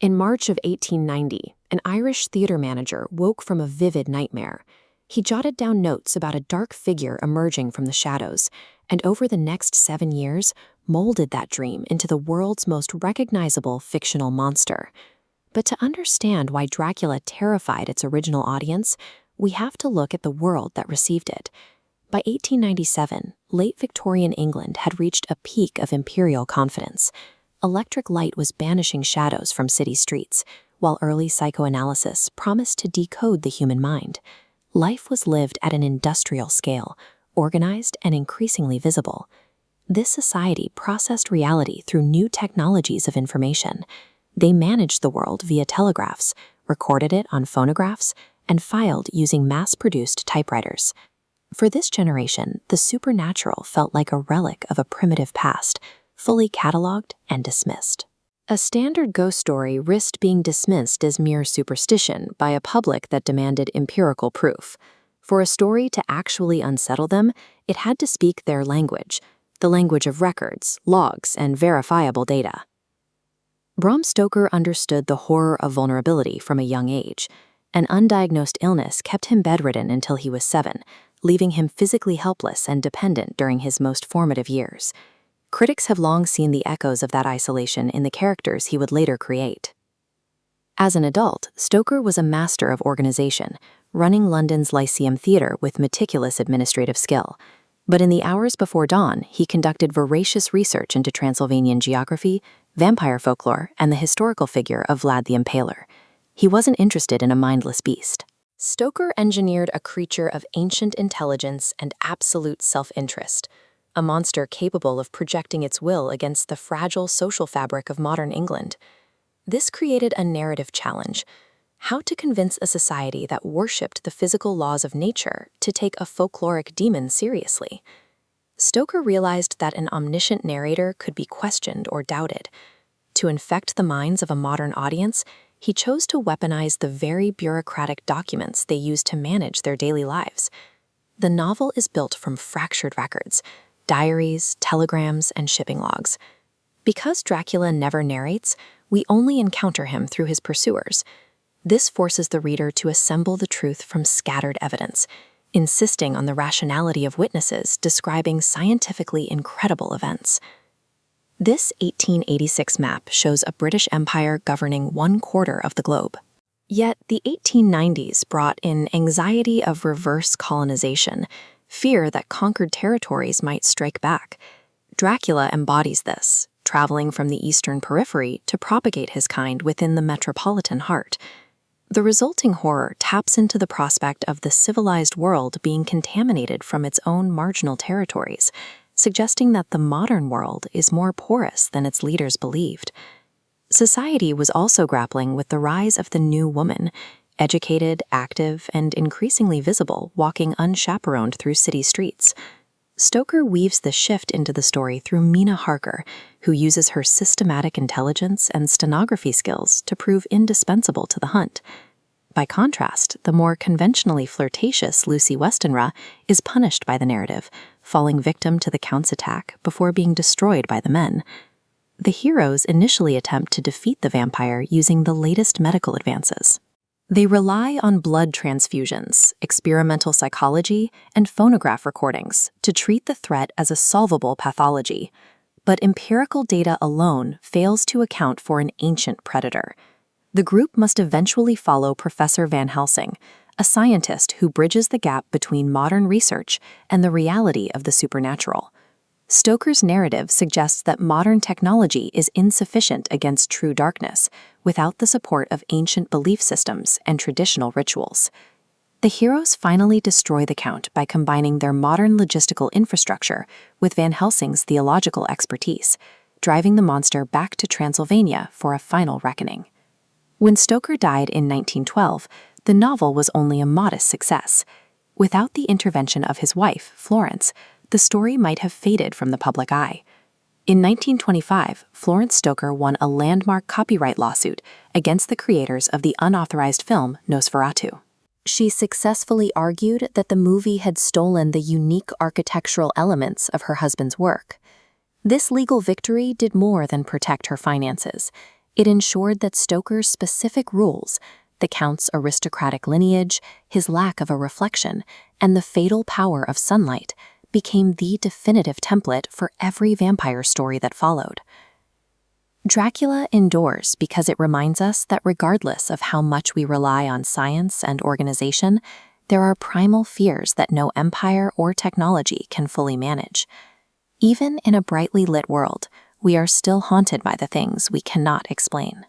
In March of 1890, an Irish theater manager woke from a vivid nightmare. He jotted down notes about a dark figure emerging from the shadows, and over the next 7 years, molded that dream into the world's most recognizable fictional monster. But to understand why Dracula terrified its original audience, we have to look at the world that received it. By 1897, late Victorian England had reached a peak of imperial confidence. Electric light was banishing shadows from city streets, while early psychoanalysis promised to decode the human mind. Life was lived at an industrial scale, organized and increasingly visible. This society processed reality through new technologies of information. They managed the world via telegraphs, recorded it on phonographs, and filed using mass-produced typewriters. For this generation, the supernatural felt like a relic of a primitive past, fully cataloged and dismissed. A standard ghost story risked being dismissed as mere superstition by a public that demanded empirical proof. For a story to actually unsettle them, it had to speak their language, the language of records, logs, and verifiable data. Bram Stoker understood the horror of vulnerability from a young age. An undiagnosed illness kept him bedridden until he was 7, leaving him physically helpless and dependent during his most formative years. Critics have long seen the echoes of that isolation in the characters he would later create. As an adult, Stoker was a master of organization, running London's Lyceum Theatre with meticulous administrative skill. But in the hours before dawn, he conducted voracious research into Transylvanian geography, vampire folklore, and the historical figure of Vlad the Impaler. He wasn't interested in a mindless beast. Stoker engineered a creature of ancient intelligence and absolute self-interest, a monster capable of projecting its will against the fragile social fabric of modern England. This created a narrative challenge: how to convince a society that worshipped the physical laws of nature to take a folkloric demon seriously. Stoker realized that an omniscient narrator could be questioned or doubted. To infect the minds of a modern audience, he chose to weaponize the very bureaucratic documents they used to manage their daily lives. The novel is built from fractured records, diaries, telegrams, and shipping logs. Because Dracula never narrates, we only encounter him through his pursuers. This forces the reader to assemble the truth from scattered evidence, insisting on the rationality of witnesses describing scientifically incredible events. This 1886 map shows a British Empire governing 1/4 of the globe. Yet the 1890s brought in anxiety of reverse colonization, fear that conquered territories might strike back. Dracula embodies this, traveling from the eastern periphery to propagate his kind within the metropolitan heart. The resulting horror taps into the prospect of the civilized world being contaminated from its own marginal territories, suggesting that the modern world is more porous than its leaders believed. Society was also grappling with the rise of the new woman, educated, active, and increasingly visible, walking unchaperoned through city streets. Stoker weaves the shift into the story through Mina Harker, who uses her systematic intelligence and stenography skills to prove indispensable to the hunt. By contrast, the more conventionally flirtatious Lucy Westenra is punished by the narrative, falling victim to the Count's attack before being destroyed by the men. The heroes initially attempt to defeat the vampire using the latest medical advances. They rely on blood transfusions, experimental psychology, and phonograph recordings to treat the threat as a solvable pathology. But empirical data alone fails to account for an ancient predator. The group must eventually follow Professor Van Helsing, a scientist who bridges the gap between modern research and the reality of the supernatural. Stoker's narrative suggests that modern technology is insufficient against true darkness without the support of ancient belief systems and traditional rituals. The heroes finally destroy the Count by combining their modern logistical infrastructure with Van Helsing's theological expertise, driving the monster back to Transylvania for a final reckoning. When Stoker died in 1912, the novel was only a modest success. Without the intervention of his wife, Florence, the story might have faded from the public eye. In 1925, Florence Stoker won a landmark copyright lawsuit against the creators of the unauthorized film Nosferatu. She successfully argued that the movie had stolen the unique architectural elements of her husband's work. This legal victory did more than protect her finances. It ensured that Stoker's specific rules, the Count's aristocratic lineage, his lack of a reflection, and the fatal power of sunlight, became the definitive template for every vampire story that followed. Dracula endures because it reminds us that regardless of how much we rely on science and organization, there are primal fears that no empire or technology can fully manage. Even in a brightly lit world, we are still haunted by the things we cannot explain.